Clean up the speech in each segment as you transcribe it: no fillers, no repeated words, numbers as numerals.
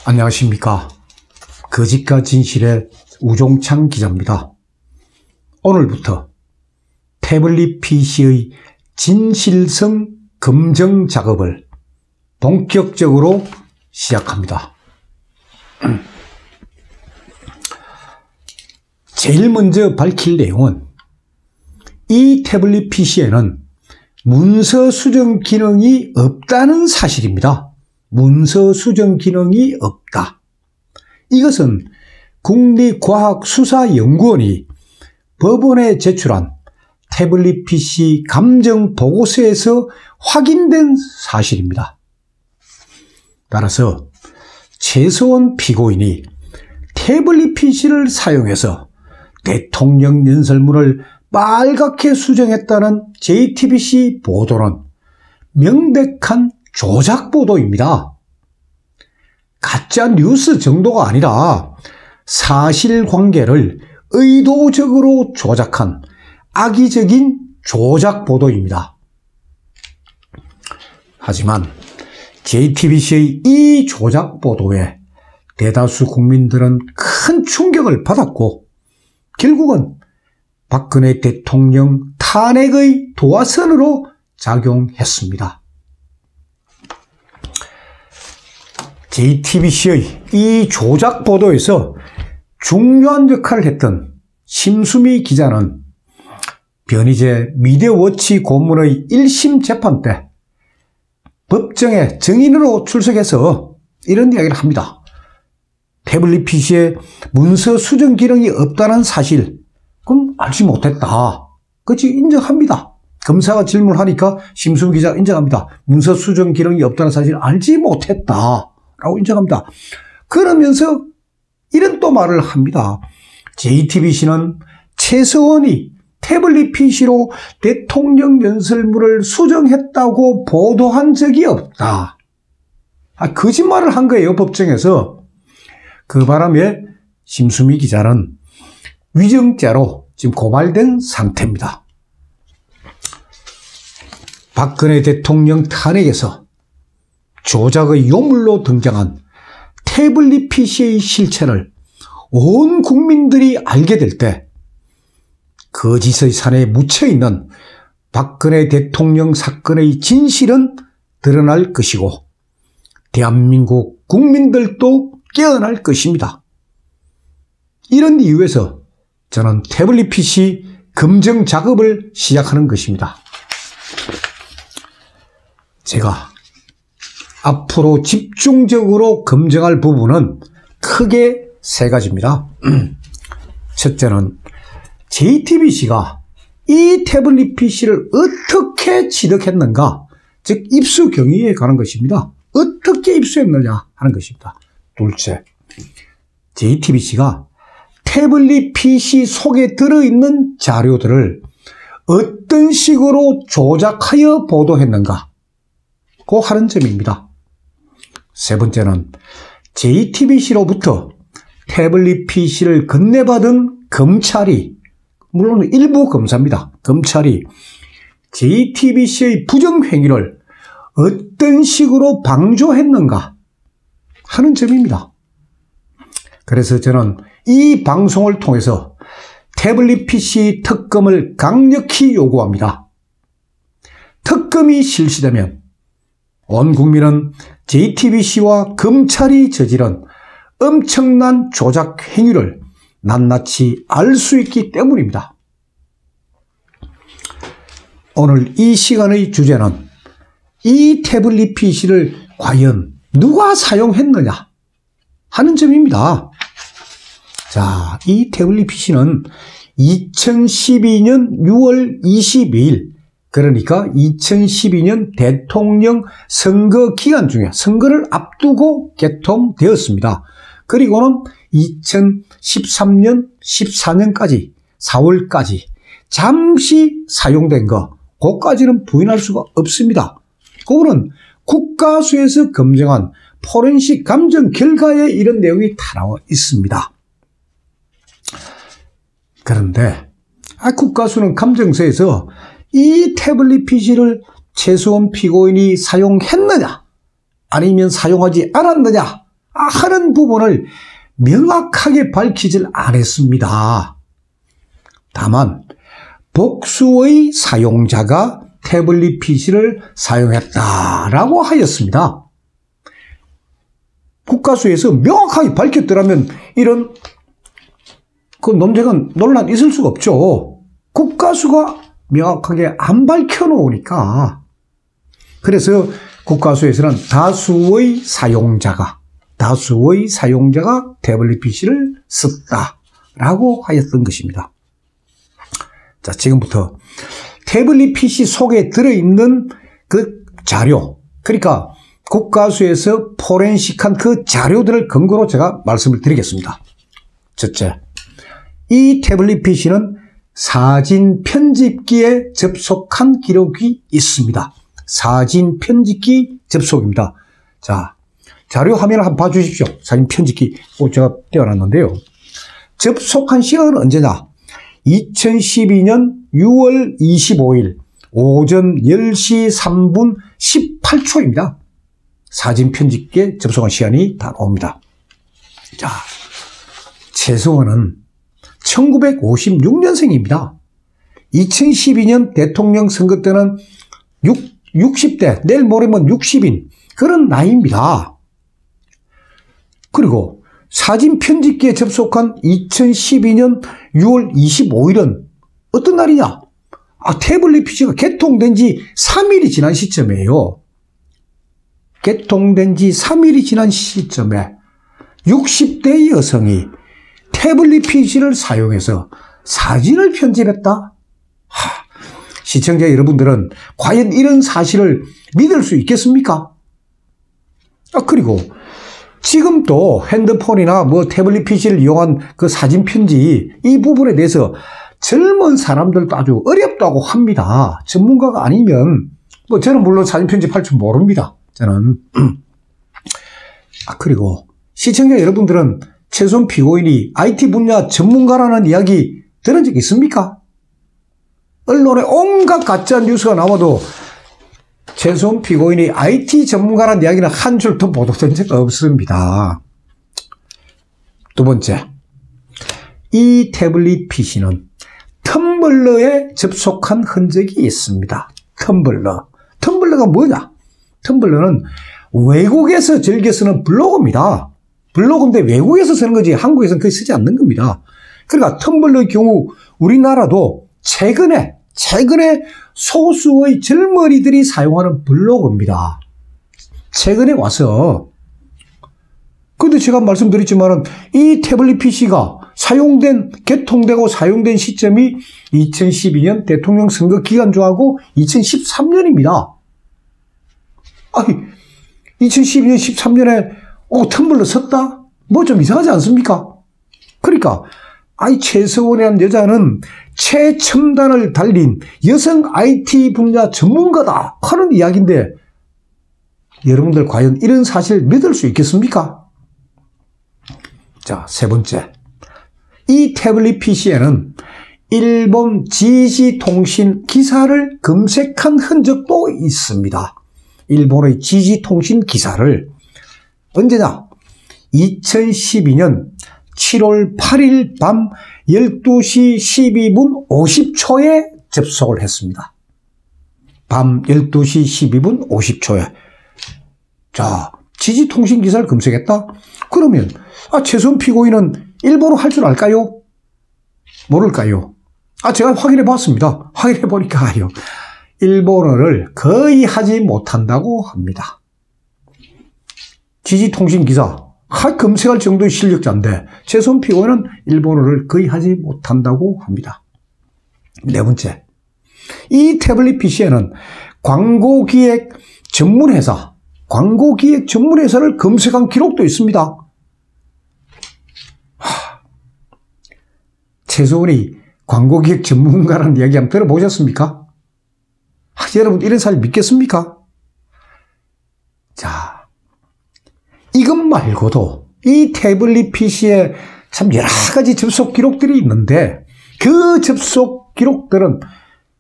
안녕하십니까. 거짓과 진실의 우종창 기자입니다. 오늘부터 태블릿 PC의 진실성 검증 작업을 본격적으로 시작합니다. 제일 먼저 밝힐 내용은 이 태블릿 PC에는 문서 수정 기능이 없다는 사실입니다. 문서 수정 기능이 없다. 이것은 국립과학수사연구원이 법원에 제출한 태블릿 PC 감정 보고서에서 확인된 사실입니다. 따라서 최서원 피고인이 태블릿 PC를 사용해서 대통령 연설문을 빨갛게 수정했다는 JTBC 보도는 명백한 조작 보도입니다. 가짜 뉴스 정도가 아니라 사실관계를 의도적으로 조작한 악의적인 조작 보도입니다. 하지만 JTBC의 이 조작 보도에 대다수 국민들은 큰 충격을 받았고 결국은 박근혜 대통령 탄핵의 도화선으로 작용했습니다. JTBC의 이 조작 보도에서 중요한 역할을 했던 심수미 기자는 변희재 미디어워치 고문의 1심 재판 때 법정에 증인으로 출석해서 이런 이야기를 합니다. 태블릿 PC에 문서 수정 기능이 없다는 사실, 그럼 알지 못했다. 그렇지, 인정합니다. 검사가 질문하니까 심수미 기자가 인정합니다. 문서 수정 기능이 없다는 사실 알지 못했다. 라고 인정합니다. 그러면서 이런 또 말을 합니다. JTBC는 최서원이 태블릿 PC로 대통령 연설문을 수정했다고 보도한 적이 없다. 거짓말을 한 거예요, 법정에서. 그 바람에 심수미 기자는 위증죄로 지금 고발된 상태입니다. 박근혜 대통령 탄핵에서 조작의 요물로 등장한 태블릿 PC의 실체를 온 국민들이 알게 될 때 거짓의 산에 묻혀있는 박근혜 대통령 사건의 진실은 드러날 것이고 대한민국 국민들도 깨어날 것입니다. 이런 이유에서 저는 태블릿 PC 검증 작업을 시작하는 것입니다. 제가 앞으로 집중적으로 검증할 부분은 크게 세 가지입니다. 첫째는 JTBC가 이 태블릿 PC를 어떻게 취득했는가, 즉 입수 경위에 관한 것입니다. 어떻게 입수했느냐 하는 것입니다. 둘째, JTBC가 태블릿 PC 속에 들어있는 자료들을 어떤 식으로 조작하여 보도했는가 고 하는 점입니다. 세 번째는 JTBC로부터 태블릿 PC를 건네받은 검찰이, 물론 일부 검사입니다. 검찰이 JTBC의 부정행위를 어떤 식으로 방조했는가 하는 점입니다. 그래서 저는 이 방송을 통해서 태블릿 PC 특검을 강력히 요구합니다. 특검이 실시되면 온 국민은 JTBC와 검찰이 저지른 엄청난 조작 행위를 낱낱이 알 수 있기 때문입니다. 오늘 이 시간의 주제는 이 태블릿 PC를 과연 누가 사용했느냐 하는 점입니다. 자, 이 태블릿 PC는 2012년 6월 22일, 그러니까 2012년 대통령 선거 기간 중에 선거를 앞두고 개통되었습니다. 그리고는 2013년, 14년까지 4월까지 잠시 사용된 거, 그것까지는 부인할 수가 없습니다. 그거는 국가수에서 검증한 포렌식 감정 결과에 이런 내용이 다 나와 있습니다. 그런데 국가수는 감정서에서 이 태블릿 PC를 최서원 피고인이 사용했느냐 아니면 사용하지 않았느냐 하는 부분을 명확하게 밝히질 않았습니다. 다만 복수의 사용자가 태블릿 PC를 사용했다라고 하였습니다. 국가수에서 명확하게 밝혔더라면 이런 논란 있을 수가 없죠. 국가수가 명확하게 안 밝혀놓으니까. 그래서 국가수에서는 다수의 사용자가 태블릿 PC를 썼다라고 하였던 것입니다. 자, 지금부터 태블릿 PC 속에 들어있는 그 자료, 그러니까 국가수에서 포렌식한 그 자료들을 근거로 제가 말씀을 드리겠습니다. 첫째, 이 태블릿 PC는 사진 편집기에 접속한 기록이 있습니다. 사진 편집기 접속입니다. 자, 자료 화면을 한번 봐주십시오. 사진 편집기 제가 띄워놨는데요. 접속한 시간은 언제냐? 2012년 6월 25일 오전 10시 3분 18초입니다. 사진 편집기에 접속한 시간이 다 나옵니다. 자, 최소원은 1956년생입니다. 2012년 대통령 선거 때는 60대, 내일 모레면 60인 그런 나이입니다. 그리고 사진 편집기에 접속한 2012년 6월 25일은 어떤 날이냐? 태블릿 PC가 개통된 지 3일이 지난 시점이에요. 개통된 지 3일이 지난 시점에 60대의 여성이 태블릿 PC를 사용해서 사진을 편집했다? 시청자 여러분들은 과연 이런 사실을 믿을 수 있겠습니까? 그리고 지금 또 핸드폰이나 태블릿 PC를 이용한 그 사진 편집 이 부분에 대해서 젊은 사람들도 아주 어렵다고 합니다. 전문가가 아니면 저는 물론 사진 편집할 줄 모릅니다. 저는 그리고 시청자 여러분들은 최소한 피고인이 IT 분야 전문가라는 이야기 들은 적 있습니까? 언론에 온갖 가짜 뉴스가 나와도 최소한 피고인이 IT 전문가라는 이야기는 한 줄도 보도된 적 없습니다. 두 번째, 이 태블릿 PC는 텀블러에 접속한 흔적이 있습니다. 텀블러가 뭐냐? 텀블러는 외국에서 즐겨 쓰는 블로그입니다. 블로그인데 외국에서 쓰는 거지 한국에서는 거의 쓰지 않는 겁니다. 그러니까 텀블러의 경우 우리나라도 최근에 소수의 젊은이들이 사용하는 블로그입니다. 최근에 와서. 그런데 제가 말씀드렸지만은 이 태블릿 PC가 개통되고 사용된 시점이 2012년 대통령 선거 기간중하고 2013년입니다. 2012년, 13년에 텀블러 썼다? 좀 이상하지 않습니까? 그러니까 최서원이라는 여자는 최첨단을 달린 여성 IT 분야 전문가다 하는 이야기인데 여러분들 과연 이런 사실 믿을 수 있겠습니까? 자, 세 번째. 이 태블릿 PC에는 일본 지지통신 기사를 검색한 흔적도 있습니다. 일본의 지지통신 기사를 언제냐? 2012년 7월 8일 밤 12시 12분 50초에 접속을 했습니다. 밤 12시 12분 50초에. 자, 지지통신 기사를 검색했다? 그러면 최소한 피고인은 일본어 할 줄 알까요? 모를까요? 제가 확인해 봤습니다. 확인해 보니까요. 일본어를 거의 하지 못한다고 합니다. 지지통신 기사. 검색할 정도의 실력자인데 최소한 피고인은 일본어를 거의 하지 못한다고 합니다. 네 번째. 이 태블릿 PC에는 광고기획 전문회사를 검색한 기록도 있습니다. 최소한이 광고기획 전문가라는 이야기 한번 들어보셨습니까? 여러분 이런 사실 믿겠습니까? 자, 이것 말고도 이 태블릿 PC에 참 여러 가지 접속 기록들이 있는데 그 접속 기록들은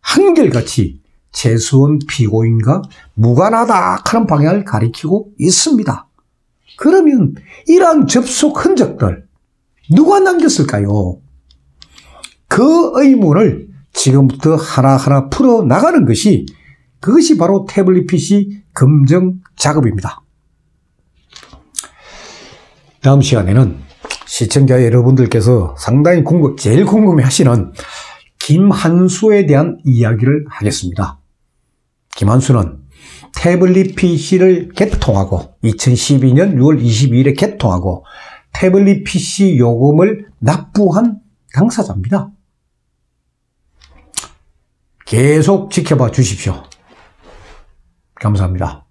한결같이 최소한 피고인과 무관하다 하는 방향을 가리키고 있습니다. 그러면 이러한 접속 흔적들 누가 남겼을까요? 그 의문을 지금부터 하나하나 풀어나가는 것이 그것이 바로 태블릿 PC 검증 작업입니다. 다음 시간에는 시청자 여러분들께서 상당히 제일 궁금해하시는 김한수에 대한 이야기를 하겠습니다. 김한수는 태블릿 PC를 개통하고 2012년 6월 22일에 개통하고 태블릿 PC 요금을 납부한 당사자입니다. 계속 지켜봐 주십시오. 감사합니다.